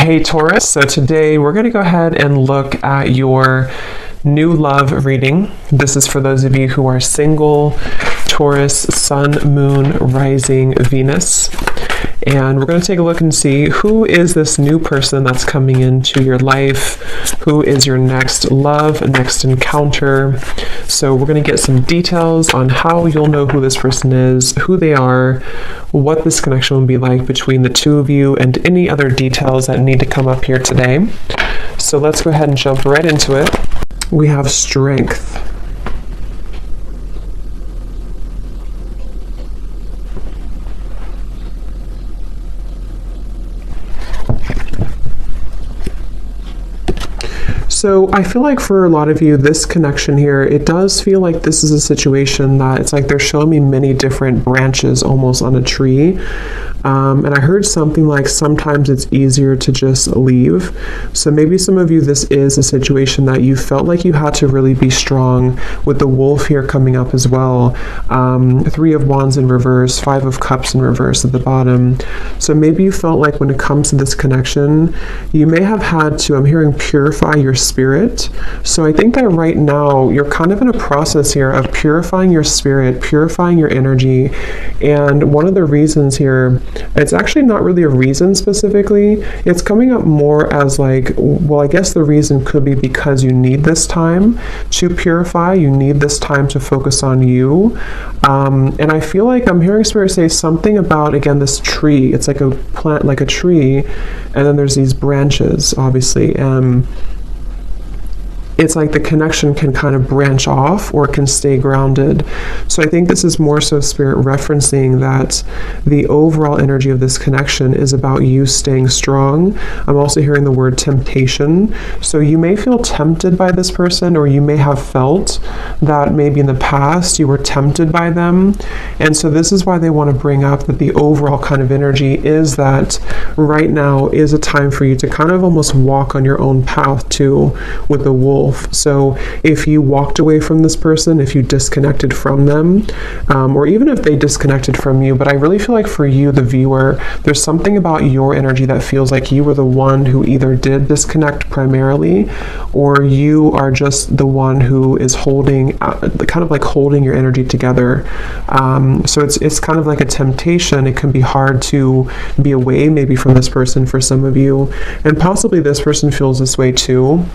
Hey Taurus, so today we're going to go ahead and look at your new love reading. This is for those of you who are single, Taurus, Sun, Moon, Rising, Venus. And we're going to take a look and see who is this new person that's coming into your life, who is your next love, next encounter. So we're going to get some details on how you'll know who this person is, who they are, what this connection will be like between the two of you, and any other details that need to come up here today. So let's go ahead and jump right into it. We have strength. So I feel like for a lot of you, this connection here, it does feel like this is a situation that it's like they're showing me many different branches almost on a tree. And I heard something like sometimes it's easier to just leave. So maybe some of you, this is a situation that you felt like you had to really be strong, with the wolf here coming up as well. 3 of Wands in reverse, 5 of Cups in reverse at the bottom. So maybe you felt like when it comes to this connection, you may have had to, I'm hearing, purify your spirit. So I think that right now you're kind of in a process here of purifying your spirit, purifying your energy. And one of the reasons here, it's actually not really a reason specifically. It's coming up more as like, well, I guess the reason could be because you need this time to purify. You need this time to focus on you. And I feel like I'm hearing Spirit say something about, again, this tree. It's like a plant, like a tree. And then there's these branches, obviously. It's like the connection can kind of branch off or can stay grounded. So I think this is more so Spirit referencing that the overall energy of this connection is about you staying strong. I'm also hearing the word temptation. So you may feel tempted by this person, or you may have felt that maybe in the past you were tempted by them. And so this is why they want to bring up that the overall kind of energy is that right now is a time for you to kind of almost walk on your own path too, with the wolf. So if you walked away from this person, if you disconnected from them, or even if they disconnected from you, but I really feel like for you, the viewer, there's something about your energy that feels like you were the one who either did disconnect primarily, or you are just the one who is holding, kind of like holding your energy together. So it's kind of like a temptation. It can be hard to be away maybe from this person for some of you, and possibly this person feels this way too.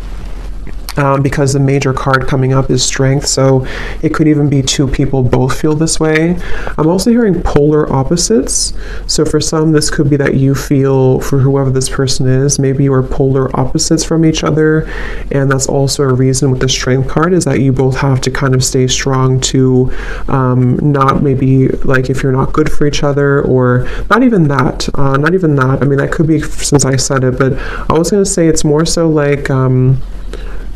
Because the major card coming up is strength, so it could even be 2 people both feel this way. I'm also hearing polar opposites. So for some, this could be that you feel, for whoever this person is, maybe you are polar opposites from each other, and that's also a reason with the strength card is that you both have to kind of stay strong to not maybe like if you're not good for each other, or not even that. I mean, that could be since I said it, but I was going to say it's more so like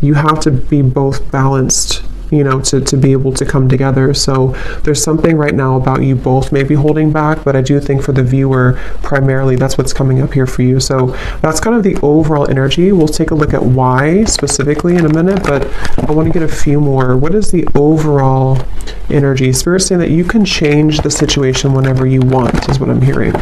you have to be both balanced, you know, to be able to come together. So there's something right now about you both maybe holding back, but I do think for the viewer, primarily that's what's coming up here for you. So that's kind of the overall energy. We'll take a look at why specifically in a minute, but I want to get a few more. What is the overall energy? Spirit's saying that you can change the situation whenever you want, is what I'm hearing.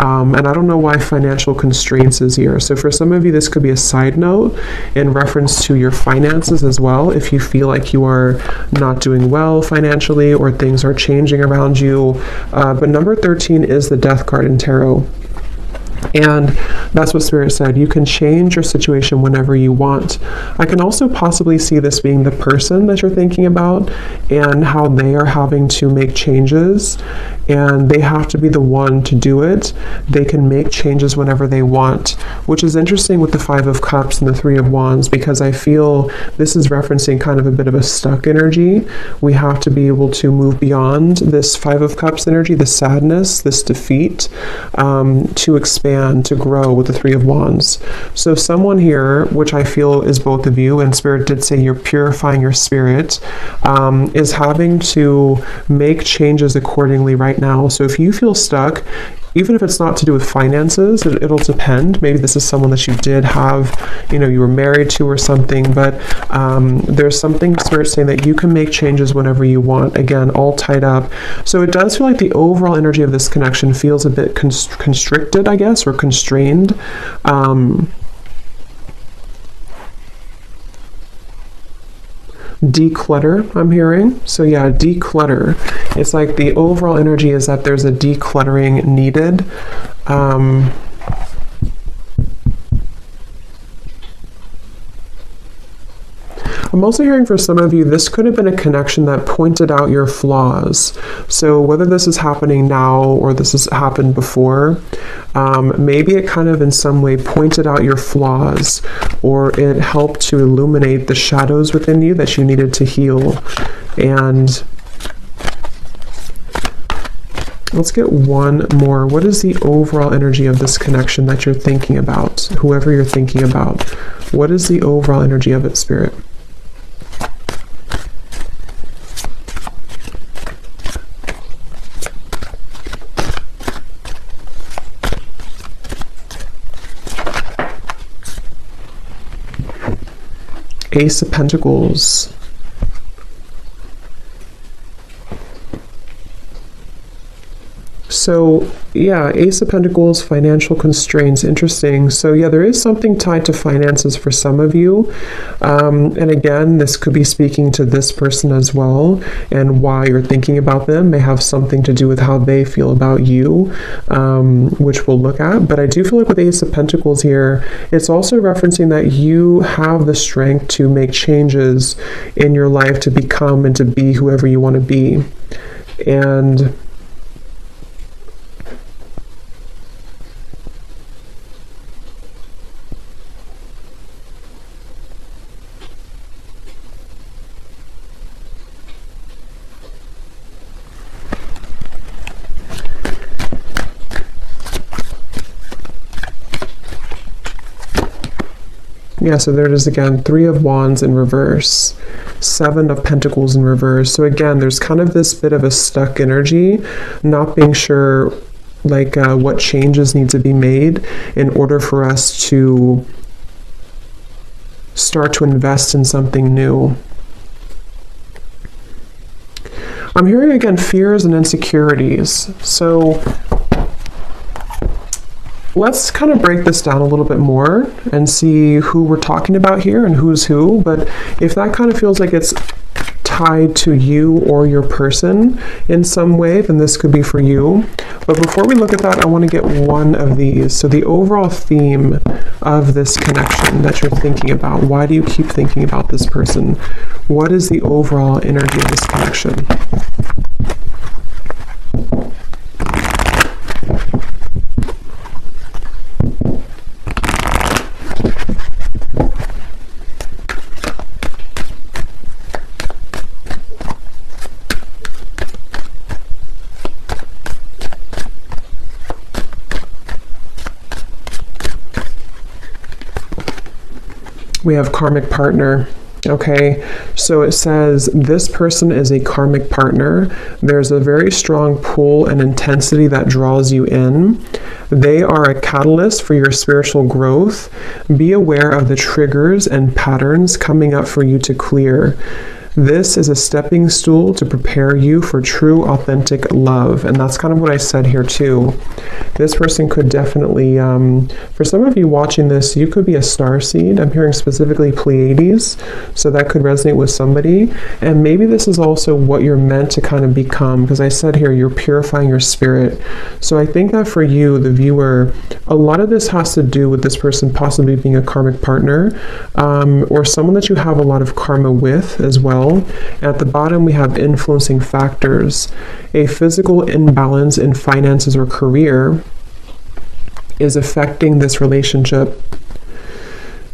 And I don't know why financial constraints is here. So for some of you, this could be a side note in reference to your finances as well. If you feel like you are not doing well financially, or things are changing around you. But number 13 is the Death card in tarot. And that's what Spirit said. You can change your situation whenever you want. I can also possibly see this being the person that you're thinking about, and how they are having to make changes, and they have to be the one to do it. They can make changes whenever they want, which is interesting with the 5 of Cups and the 3 of Wands, because I feel this is referencing kind of a bit of a stuck energy. We have to be able to move beyond this 5 of Cups energy, the sadness, this defeat, to expand, to grow with the 3 of Wands. So someone here, which I feel is both of you, and Spirit did say you're purifying your spirit, is having to make changes accordingly right now. So if you feel stuck, even if it's not to do with finances, it'll depend. Maybe this is someone that you did have, you know, you were married to or something, but there's something Spirit saying that you can make changes whenever you want. Again, all tied up. So it does feel like the overall energy of this connection feels a bit constricted, I guess, or constrained. Declutter, I'm hearing. So yeah, declutter. It's like the overall energy is that there's a decluttering needed. I'm also hearing for some of you, this could have been a connection that pointed out your flaws. So whether this is happening now or this has happened before, maybe it kind of in some way pointed out your flaws, or it helped to illuminate the shadows within you that you needed to heal. And let's get one more. What is the overall energy of this connection that you're thinking about? Whoever you're thinking about, what is the overall energy of it, Spirit? Ace of Pentacles. So yeah, Ace of Pentacles, financial constraints, interesting. So yeah, there is something tied to finances for some of you. And again, this could be speaking to this person as well, and why you're thinking about them may have something to do with how they feel about you, which we'll look at. But I do feel like with Ace of Pentacles here, it's also referencing that you have the strength to make changes in your life, to become and to be whoever you want to be. And yeah, so there it is again, 3 of Wands in reverse, 7 of Pentacles in reverse. So again, there's kind of this bit of a stuck energy, not being sure like what changes need to be made in order for us to start to invest in something new. I'm hearing again fears and insecurities. So let's kind of break this down a little bit more and see who we're talking about here and who's who. But if that kind of feels like it's tied to you or your person in some way, then this could be for you. But before we look at that, I want to get one of these. So the overall theme of this connection that you're thinking about, why do you keep thinking about this person? What is the overall energy of this connection? We have karmic partner. Okay, so it says this person is a karmic partner. There's a very strong pull and intensity that draws you in. They are a catalyst for your spiritual growth. Be aware of the triggers and patterns coming up for you to clear. This is a stepping stool to prepare you for true, authentic love. And that's kind of what I said here too. This person could definitely, for some of you watching this, you could be a starseed. I'm hearing specifically Pleiades, so that could resonate with somebody. And maybe this is also what you're meant to kind of become, because I said here, you're purifying your spirit. So I think that for you, the viewer, a lot of this has to do with this person possibly being a karmic partner, or someone that you have a lot of karma with as well. At the bottom, we have influencing factors. A physical imbalance in finances or career is affecting this relationship.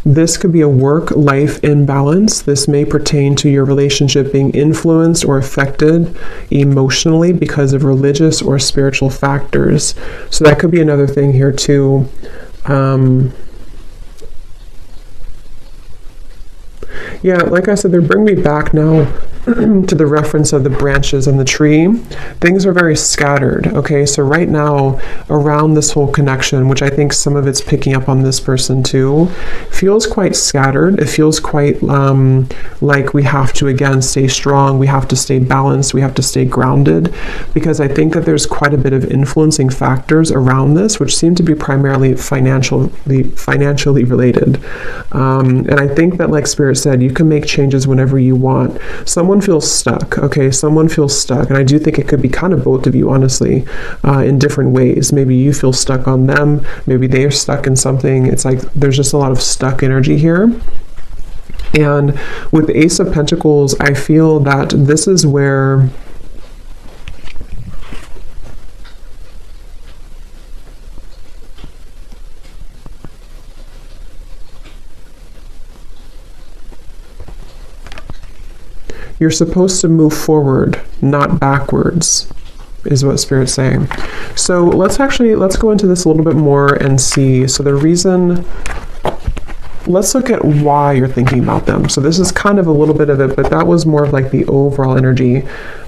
This could be a work-life imbalance. This may pertain to your relationship being influenced or affected emotionally because of religious or spiritual factors. So that could be another thing here too. Yeah, like I said, they bring me back now to the reference of the branches and the tree. Things are very scattered. Okay, so right now, around this whole connection, which I think some of it's picking up on this person too, feels quite scattered. It feels quite like we have to, again, stay strong. We have to stay balanced. We have to stay grounded, because I think that there's quite a bit of influencing factors around this, which seem to be primarily financially related. And I think that, like Spirit said, you can make changes whenever you want. Someone feels stuck, okay? Someone feels stuck. And I do think it could be kind of both of you, honestly, in different ways. Maybe you feel stuck on them. Maybe they are stuck in something. It's like there's just a lot of stuck energy here. And with the Ace of Pentacles, I feel that this is where you're supposed to move forward, not backwards, is what Spirit's saying. So let's go into this a little bit more and see. So the reason, let's look at why you're thinking about them. So this is kind of a little bit of it, but that was more of like the overall energy.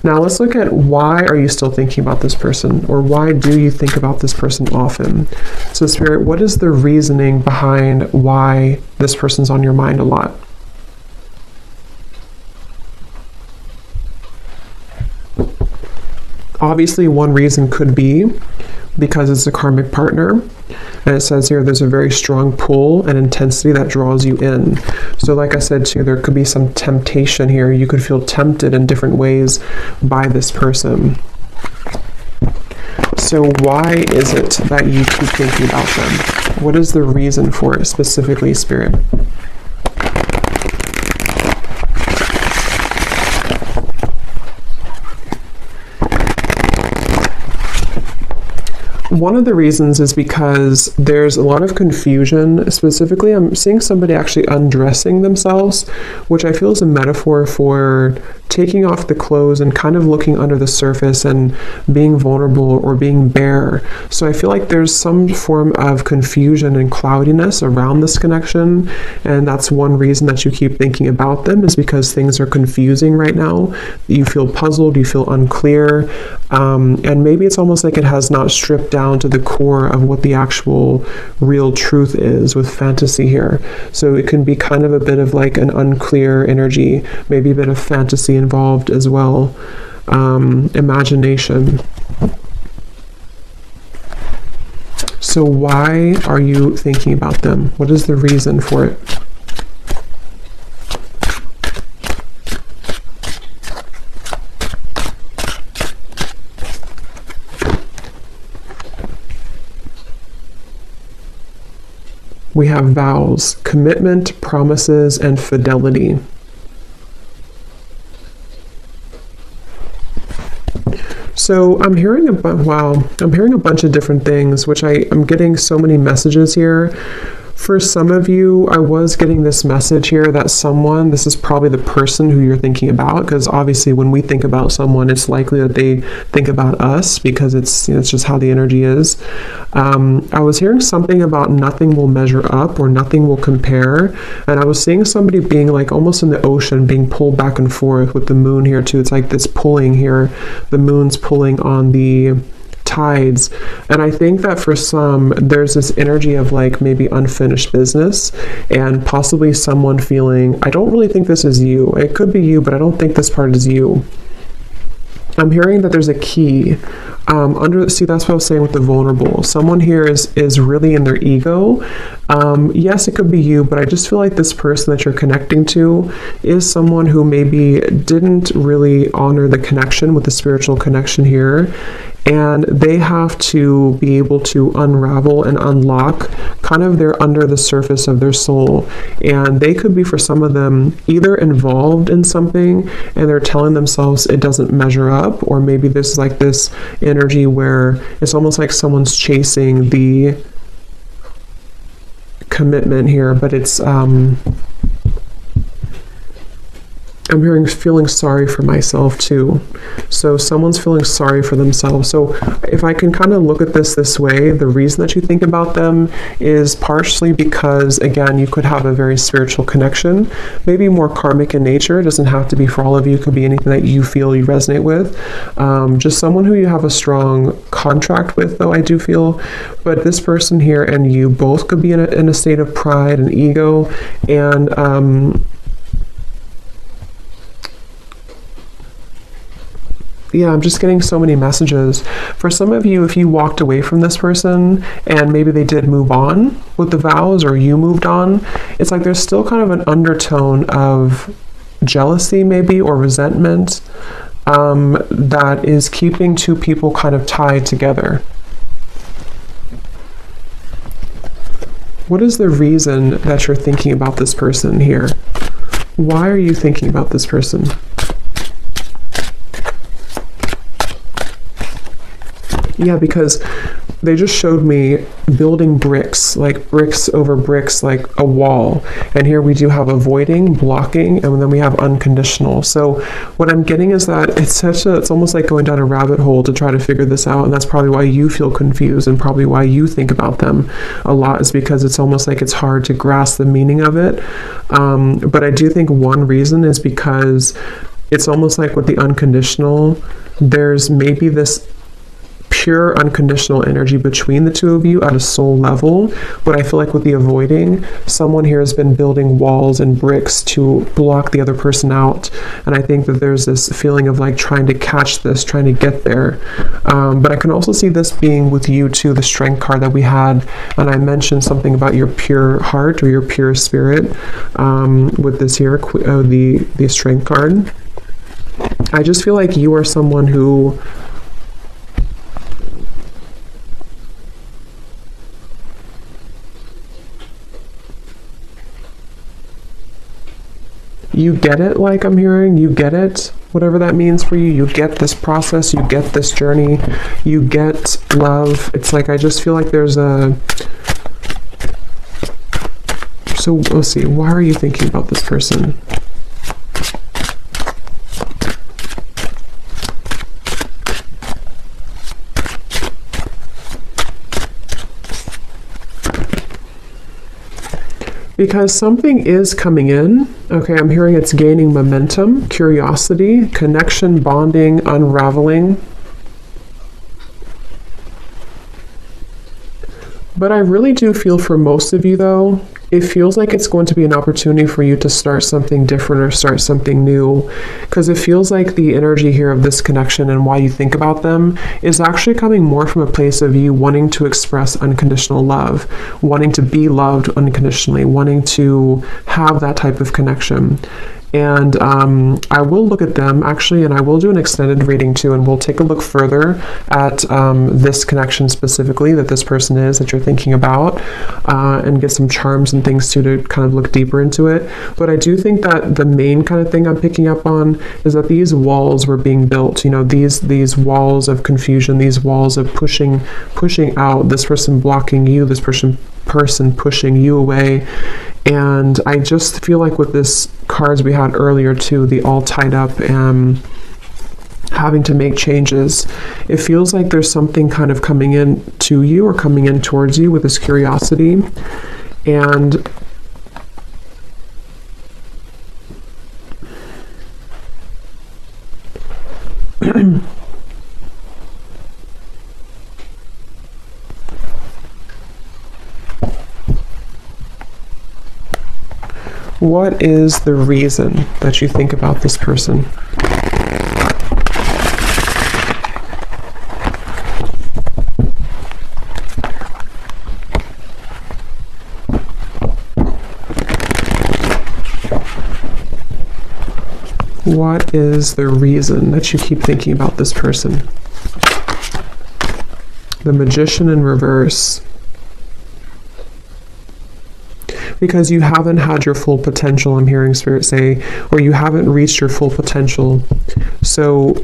Now let's look at why are you still thinking about this person, or why do you think about this person often? So Spirit, what is the reasoning behind why this person's on your mind a lot? Obviously, one reason could be because it's a karmic partner. And it says here there's a very strong pull and intensity that draws you in. So like I said to you, there could be some temptation here. You could feel tempted in different ways by this person. So why is it that you keep thinking about them? What is the reason for it specifically, Spirit? One of the reasons is because there's a lot of confusion. Specifically, I'm seeing somebody actually undressing themselves, which I feel is a metaphor for taking off the clothes and kind of looking under the surface and being vulnerable or being bare. So I feel like there's some form of confusion and cloudiness around this connection, and that's one reason that you keep thinking about them, is because things are confusing right now. You feel puzzled, you feel unclear, and maybe it's almost like it has not stripped down to the core of what the actual real truth is with fantasy here. So it can be kind of a bit of like an unclear energy, maybe a bit of fantasy involved as well, imagination. So why are you thinking about them? What is the reason for it? We have vows, commitment, promises, and fidelity. So I'm hearing a bunch of different things, which I'm getting so many messages here. For some of you, I was getting this message here that this is probably the person who you're thinking about, because obviously when we think about someone, it's likely that they think about us, because it's just how the energy is. I was hearing something about nothing will measure up or nothing will compare, and I was seeing somebody being like almost in the ocean, being pulled back and forth with the moon here too. It's like this pulling here. The moon's pulling on the tides, and I think that for some there's this energy of like maybe unfinished business, and possibly someone feeling, I don't really think this is you. It could be you, but I don't think this part is you. I'm hearing that there's a key see, that's what I was saying with the vulnerable. Someone here is really in their ego. Yes, it could be you, but I just feel like this person that you're connecting to is someone who maybe didn't really honor the connection with the spiritual connection here, and they have to be able to unravel and unlock kind of their under the surface of their soul. And they could be, for some of them, either involved in something and they're telling themselves it doesn't measure up, or maybe there's like this energy where it's almost like someone's chasing the commitment here, but it's I'm hearing feeling sorry for myself too. So someone's feeling sorry for themselves. So if I can kind of look at this way, the reason that you think about them is partially because, again, you could have a very spiritual connection, maybe more karmic in nature. It doesn't have to be for all of you. It could be anything that you feel you resonate with. Just someone who you have a strong contract with, though, I do feel. But this person here and you both could be in a state of pride and ego, and yeah, I'm just getting so many messages. For some of you, if you walked away from this person and maybe they did move on with the vows, or you moved on, it's like there's still kind of an undertone of jealousy maybe, or resentment, that is keeping two people kind of tied together. What is the reason that you're thinking about this person here? Why are you thinking about this person? Yeah, because they just showed me building bricks, like bricks over bricks, like a wall. And here we do have avoiding, blocking, and then we have unconditional. So what I'm getting is that it's almost like going down a rabbit hole to try to figure this out. And that's probably why you feel confused, and probably why you think about them a lot, is because it's almost like it's hard to grasp the meaning of it. But I do think one reason is because it's almost like with the unconditional, there's maybe this pure unconditional energy between the two of you at a soul level. But I feel like with the avoiding, someone here has been building walls and bricks to block the other person out. And I think that there's this feeling of like trying to catch this, trying to get there. But I can also see this being with you too, the strength card that we had. And I mentioned something about your pure heart or your pure spirit with this here, the strength card. I just feel like you are someone who you get it, like I'm hearing, you get it, whatever that means for you. You get this process, you get this journey, you get love. It's like, I just feel like there's so let's see, why are you thinking about this person? Because something is coming in. Okay, I'm hearing it's gaining momentum, curiosity, connection, bonding, unraveling. But I really do feel for most of you though, it feels like it's going to be an opportunity for you to start something different or start something new, because it feels like the energy here of this connection and why you think about them is actually coming more from a place of you wanting to express unconditional love, wanting to be loved unconditionally, wanting to have that type of connection. And I will look at them actually, and I will do an extended reading too, and we'll take a look further at this connection specifically that this person is that you're thinking about, and get some charms and things too to kind of look deeper into it. But I do think that the main kind of thing I'm picking up on is that these walls were being built, you know, these walls of confusion, these walls of pushing out, this person blocking you, this person pushing you away. And I just feel like with this cards we had earlier too, the all tied up and having to make changes, it feels like there's something kind of coming in to you or coming in towards you with this curiosity. And what is the reason that you think about this person? What is the reason that you keep thinking about this person? The Magician in reverse. Because you haven't had your full potential, I'm hearing Spirit say, or you haven't reached your full potential. So,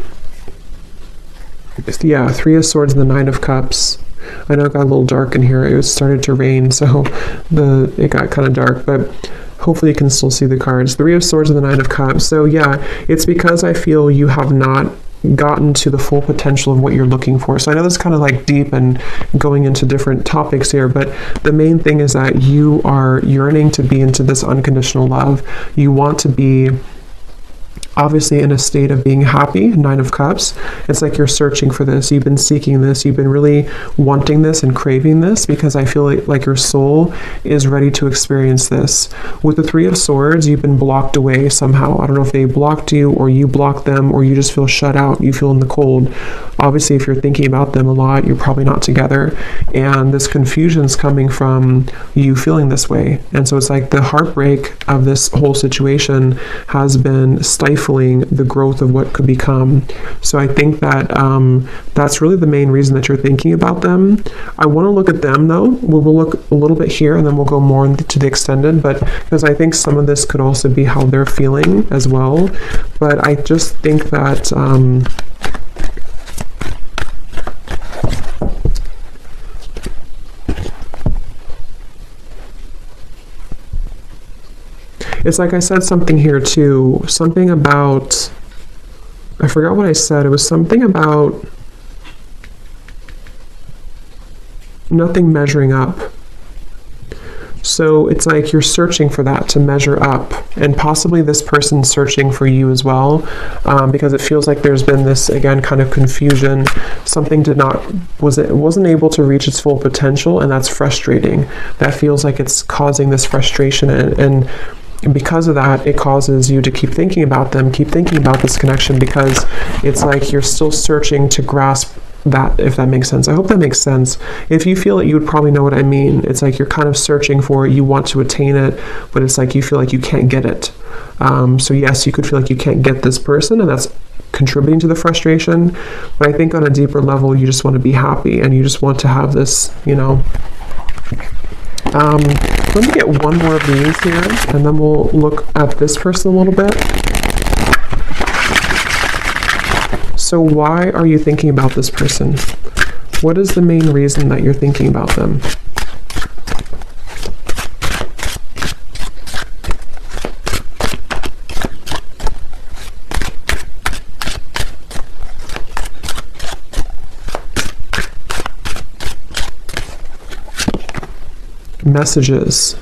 yeah, Three of Swords and the Nine of Cups. I know it got a little dark in here. It started to rain, so it got kind of dark. But Hopefully you can still see the cards. Three of Swords and the Nine of Cups. So yeah, it's because I feel you have not gotten to the full potential of what you're looking for. So I know this is kind of like deep and going into different topics here, but the main thing is that you are yearning to be into this unconditional love. You want to be obviously in a state of being happy. Nine of Cups. It's like you're searching for this. You've been seeking this. You've been really wanting this and craving this, because I feel like your soul is ready to experience this. With the Three of Swords, you've been blocked away somehow. I don't know if they blocked you or you blocked them, or you just feel shut out. You feel in the cold. Obviously, if you're thinking about them a lot, you're probably not together. And this confusion's coming from you feeling this way. And so it's like the heartbreak of this whole situation has been stifling the growth of what could become. So I think that that's really the main reason that you're thinking about them. I want to look at them though. We'll look a little bit here and then we'll go more into the extended, but because I think some of this could also be how they're feeling as well. But I just think that it's like I said something here too, something about, I forgot what I said. It was something about nothing measuring up. So it's like you're searching for that to measure up, and possibly this person's searching for you as well, because it feels like there's been this, again, kind of confusion. Something wasn't able to reach its full potential, and that's frustrating. That feels like it's causing this frustration, and because of that, it causes you to keep thinking about them, keep thinking about this connection, because it's like you're still searching to grasp that, if that makes sense. I hope that makes sense. If you feel it, you would probably know what I mean. It's like you're kind of searching for it, you want to attain it, but it's like you feel like you can't get it. So yes, you could feel like you can't get this person, and that's contributing to the frustration. But I think on a deeper level, you just want to be happy, and you just want to have this, let me get one more of these here, and then we'll look at this person a little bit. So why are you thinking about this person? What is the main reason that you're thinking about them? Messages.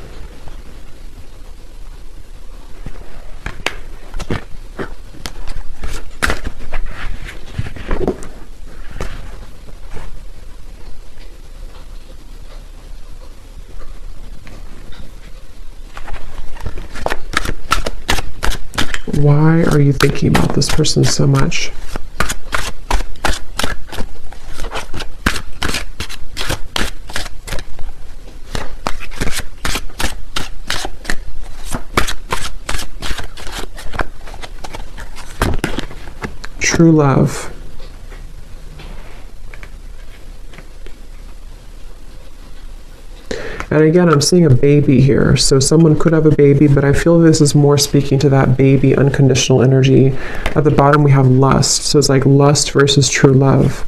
Why are you thinking about this person so much? True love. And again, I'm seeing a baby here. So someone could have a baby, but I feel this is more speaking to that baby unconditional energy. At the bottom, we have lust. So it's like lust versus true love.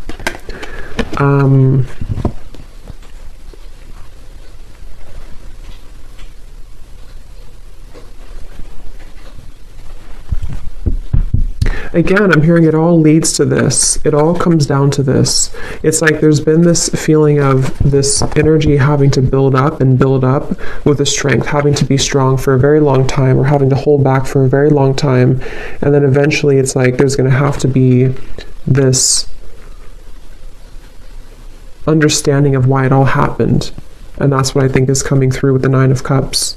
Again, I'm hearing it all leads to this. It all comes down to this. It's like there's been this feeling of this energy having to build up and build up with the strength, having to be strong for a very long time, or having to hold back for a very long time. And then eventually it's like there's going to have to be this understanding of why it all happened. And that's what I think is coming through with the Nine of Cups.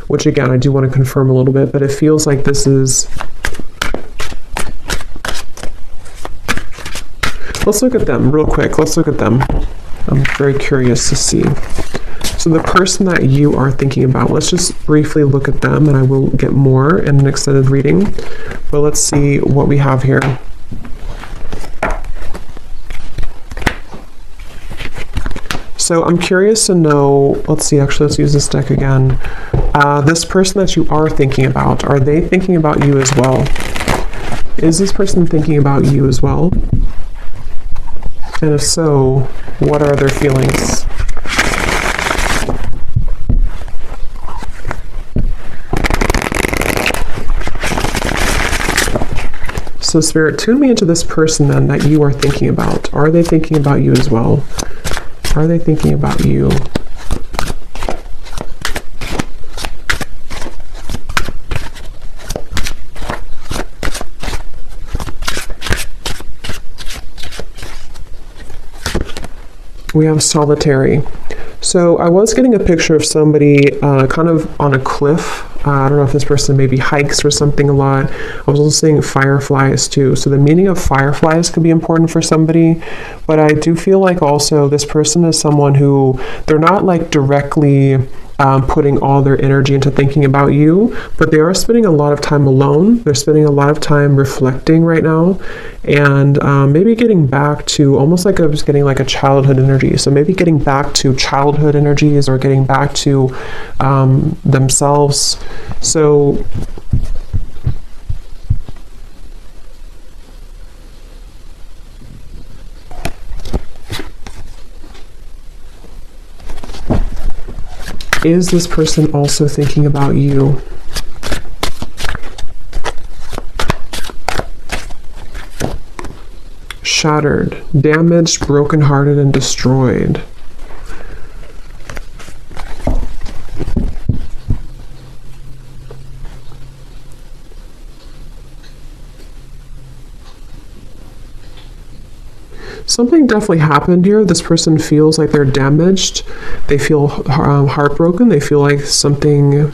Which again, I do want to confirm a little bit, but it feels like this is... Let's look at them real quick. Let's look at them. I'm very curious to see. So the person that you are thinking about, let's just briefly look at them, and I will get more in an extended reading. But let's see what we have here. So I'm curious to know, let's see, actually, let's use this deck again. This person that you are thinking about, are they thinking about you as well? Is this person thinking about you as well? And if so, what are their feelings? So Spirit, tune me into this person then that you are thinking about. Are they thinking about you as well? Are they thinking about you? We have solitary. So I was getting a picture of somebody kind of on a cliff. I don't know if this person maybe hikes or something a lot. I was also seeing fireflies too. So the meaning of fireflies could be important for somebody. But I do feel like also this person is someone who, they're not like directly putting all their energy into thinking about you, but they are spending a lot of time alone. They're spending a lot of time reflecting right now, and maybe getting back to almost like I was getting like a childhood energy. So maybe getting back to childhood energies or getting back to themselves. So is this person also thinking about you? Shattered, damaged, brokenhearted, and destroyed. Something definitely happened here. This person feels like they're damaged. They feel heartbroken. They feel like something...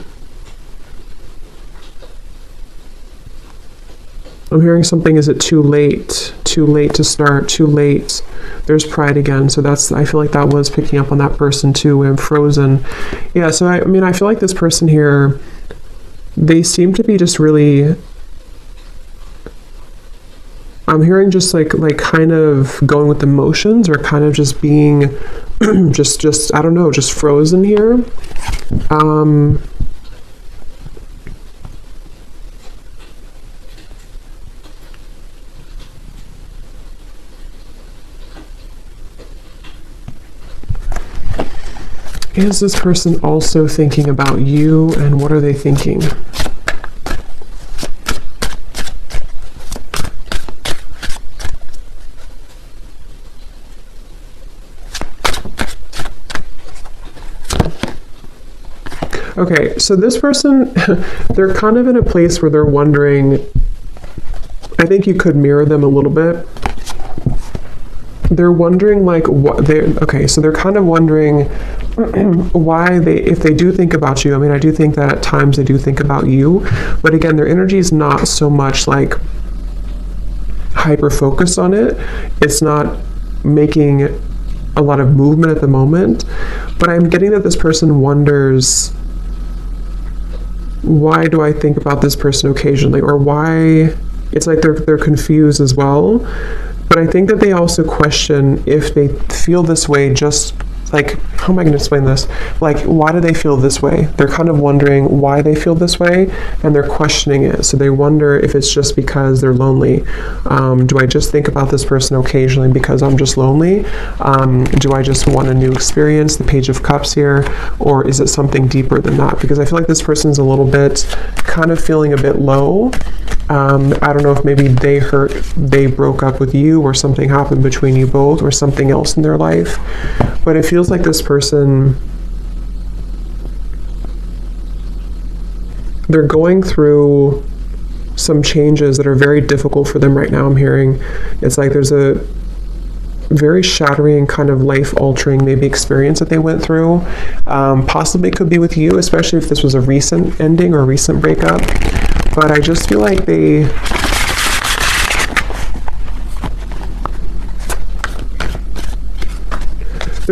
I'm hearing something, is it too late? Too late to start, too late. There's pride again. So that's, I feel like that was picking up on that person too. I'm frozen. Yeah, so I mean, I feel like this person here, they seem to be just really... I'm hearing just like kind of going with emotions, or kind of just being just I don't know, just frozen here. Is this person also thinking about you, and what are they thinking? Okay, so this person, they're kind of in a place where they're wondering, I think you could mirror them a little bit. They're wondering like what so they're kind of wondering why if they do think about you. I mean, I do think that at times they do think about you, but again, their energy is not so much like hyper focused on it. It's not making a lot of movement at the moment, but I'm getting that this person wonders, why do I think about this person occasionally, or why? It's like they're confused as well. But I think that they also question if they feel this way, just like, how am I going to explain this? Like, why do they feel this way? They're kind of wondering why they feel this way, and they're questioning it. So they wonder if it's just because they're lonely. Do I just think about this person occasionally because I'm just lonely? Do I just want a new experience, the Page of Cups here? Or is it something deeper than that? Because I feel like this person's a little bit kind of feeling a bit low. I don't know if maybe they broke up with you, or something happened between you both, or something else in their life. But it feels like this person, they're going through some changes that are very difficult for them right now. I'm hearing it's like there's a very shattering, kind of life-altering maybe experience that they went through. Possibly could be with you, especially if this was a recent ending or a recent breakup. But I just feel like they're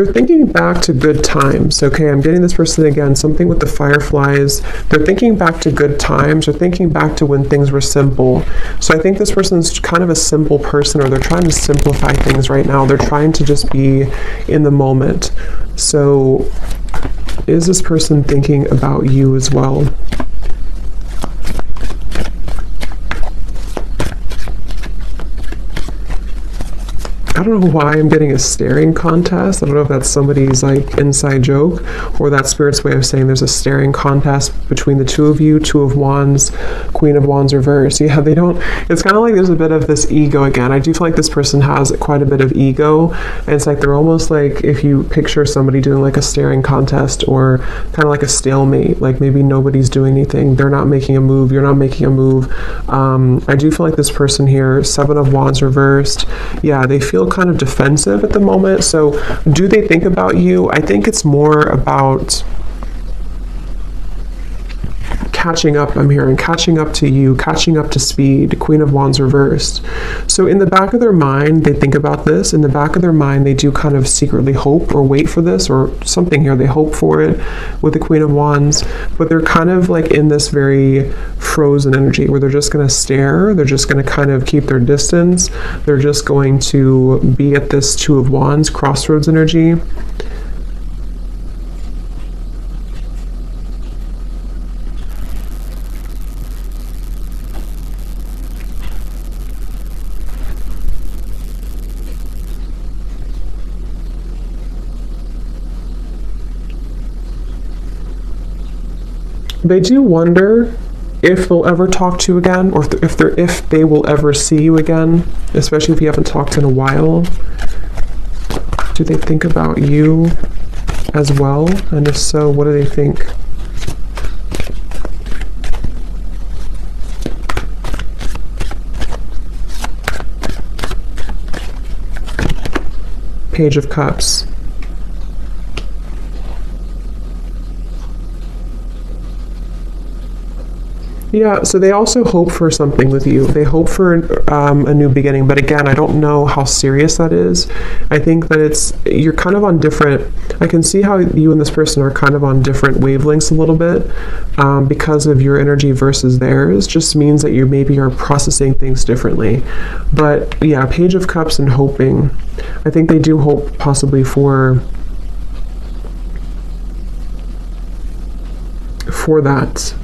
thinking back to good times. Okay, I'm getting this person again, something with the fireflies. They're thinking back to good times, or thinking back to when things were simple. So I think this person's kind of a simple person, or they're trying to simplify things right now. They're trying to just be in the moment. So is this person thinking about you as well? I don't know why I'm getting a staring contest. I don't know if that's somebody's like inside joke, or that Spirit's way of saying there's a staring contest between the two of you. Two of Wands, Queen of Wands reverse. Yeah, they don't, it's kind of like there's a bit of this ego again. I do feel like this person has quite a bit of ego, and it's like they're almost like, if you picture somebody doing like a staring contest, or kind of like a stalemate, like maybe nobody's doing anything, they're not making a move, you're not making a move. I do feel like this person here, Seven of Wands reversed, yeah, they feel kind of defensive at the moment. So do they think about you? I think it's more about catching up. I'm hearing catching up to you, catching up to speed. Queen of Wands reversed. So in the back of their mind, they think about this. In the back of their mind, they do kind of secretly hope or wait for this, or something here. They hope for it with the Queen of Wands, but they're kind of like in this very frozen energy where they're just going to stare. They're just going to kind of keep their distance. They're just going to be at this Two of Wands crossroads energy. They do wonder if they'll ever talk to you again, or if they will ever see you again, especially if you haven't talked in a while. Do they think about you as well? And if so, what do they think? Page of Cups. Yeah, so they also hope for something with you. They hope for a new beginning, but again, I don't know how serious that is. I think that you're kind of on different, I can see how you and this person are kind of on different wavelengths a little bit, because of your energy versus theirs. Just means that you maybe are processing things differently. But yeah, Page of Cups and hoping. I think they do hope possibly for that.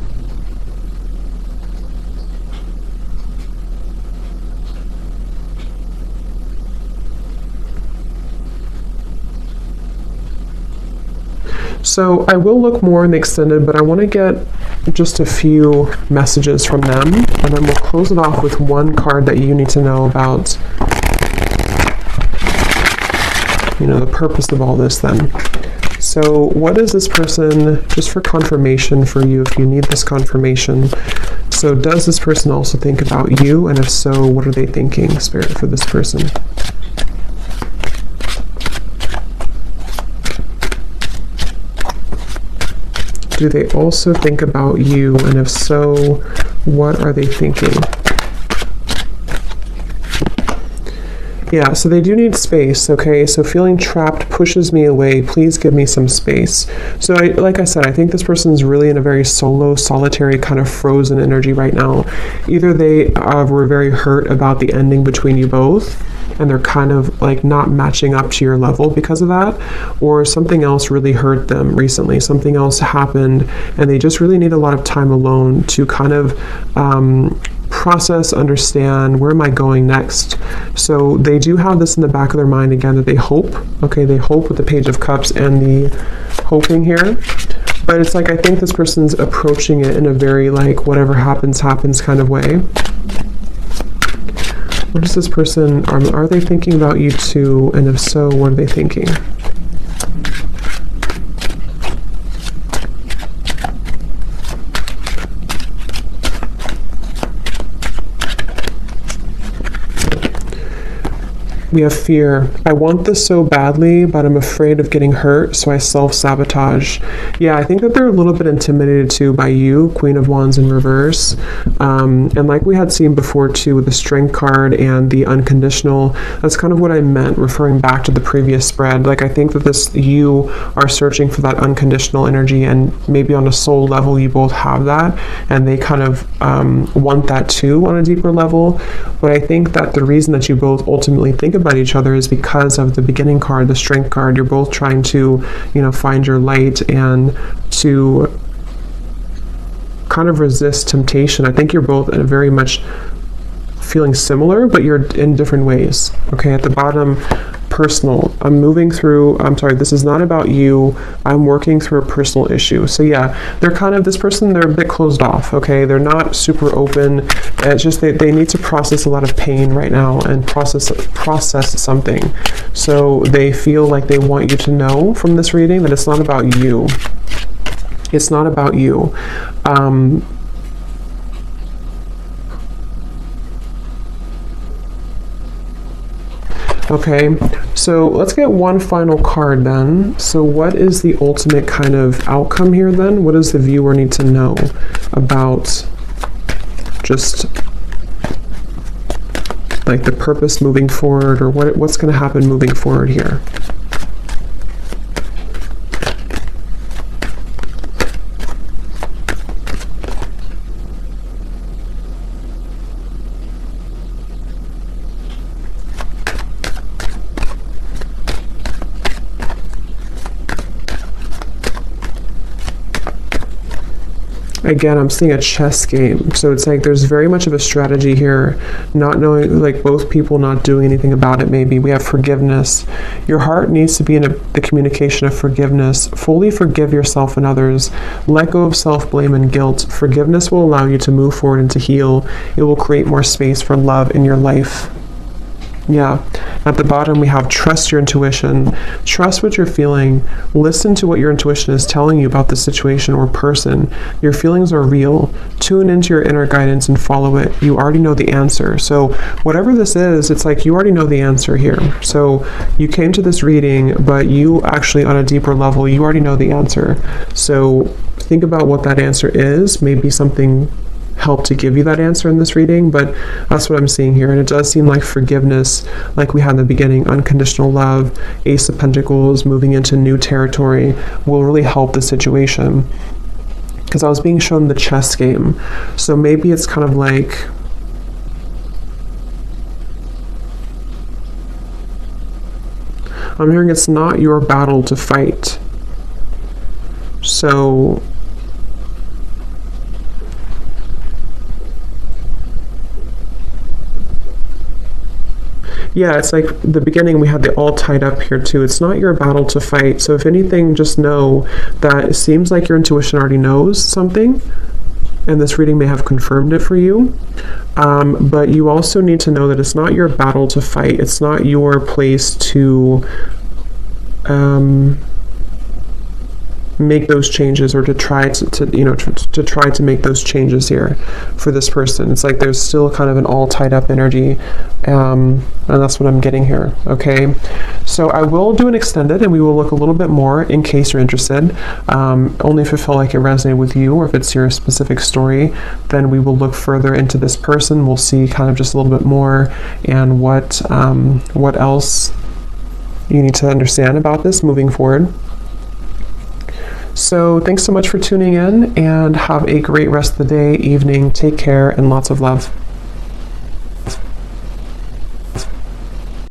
So I will look more in the extended, but I want to get just a few messages from them, and then we'll close it off with one card that you need to know about, the purpose of all this then. So what is this person, just for confirmation for you, if you need this confirmation. So does this person also think about you? And if so, what are they thinking, Spirit, for this person? Do they also think about you? And if so, what are they thinking? Yeah, so they do need space, okay? So feeling trapped pushes me away. Please give me some space. So like I said, I think this person is really in a very solitary, kind of frozen energy right now. Either they were very hurt about the ending between you both, and they're kind of like not matching up to your level because of that, or something else really hurt them recently. Something else happened, and they just really need a lot of time alone to kind of process, understand, where am I going next? So they do have this in the back of their mind again, that they hope. Okay, they hope with the Page of Cups and the hoping here. But it's like, I think this person's approaching it in a very like, whatever happens, happens kind of way. What is this person, are they thinking about you too? And if so, what are they thinking? We have fear. I want this so badly, but I'm afraid of getting hurt, so I self-sabotage. Yeah, I think that they're a little bit intimidated too by you, Queen of Wands in reverse. And like we had seen before too, with the Strength card and the unconditional, that's kind of what I meant, referring back to the previous spread. Like, I think that you are searching for that unconditional energy, and maybe on a soul level, you both have that, and they kind of want that too on a deeper level. But I think that the reason that you both ultimately think about each other is because of the beginning card, the Strength card. You're both trying to, find your light and to kind of resist temptation. I think you're both very much feeling similar, but you're in different ways. Okay, at the bottom, personal. This is not about you. I'm working through a personal issue. So yeah, they're kind of, this person, they're a bit closed off, okay? They're not super open. It's just they need to process a lot of pain right now and process something. So they feel like they want you to know from this reading that it's not about you. It's not about you. Okay, so let's get one final card then. So what is the ultimate kind of outcome here then? What does the viewer need to know about just like the purpose moving forward, or what's going to happen moving forward here? Again, I'm seeing a chess game. So it's like there's very much of a strategy here, not knowing, like both people not doing anything about it maybe. We have forgiveness. Your heart needs to be in the communication of forgiveness. Fully forgive yourself and others. Let go of self-blame and guilt. Forgiveness will allow you to move forward and to heal. It will create more space for love in your life. Yeah. At the bottom, we have trust your intuition. Trust what you're feeling. Listen to what your intuition is telling you about the situation or person. Your feelings are real. Tune into your inner guidance and follow it. You already know the answer. So whatever this is, it's like you already know the answer here. So you came to this reading, but you actually, on a deeper level, you already know the answer. So think about what that answer is. Maybe something help to give you that answer in this reading, but that's what I'm seeing here. And it does seem like forgiveness, like we had in the beginning, unconditional love, Ace of Pentacles, moving into new territory, will really help the situation. Because I was being shown the chess game. So maybe it's kind of like, I'm hearing it's not your battle to fight. So yeah, it's like the beginning, we had the all tied up here too. It's not your battle to fight. So if anything, just know that it seems like your intuition already knows something, and this reading may have confirmed it for you. But you also need to know that it's not your battle to fight. It's not your place to make those changes, or to try to try to make those changes here for this person. It's like there's still kind of an all tied up energy, and that's what I'm getting here. Okay, so I will do an extended, and we will look a little bit more in case you're interested. Only if it felt like it resonated with you, or if it's your specific story, then we will look further into this person. We'll see kind of just a little bit more, and what else you need to understand about this moving forward. So thanks so much for tuning in, and have a great rest of the day, evening. Take care, and lots of love.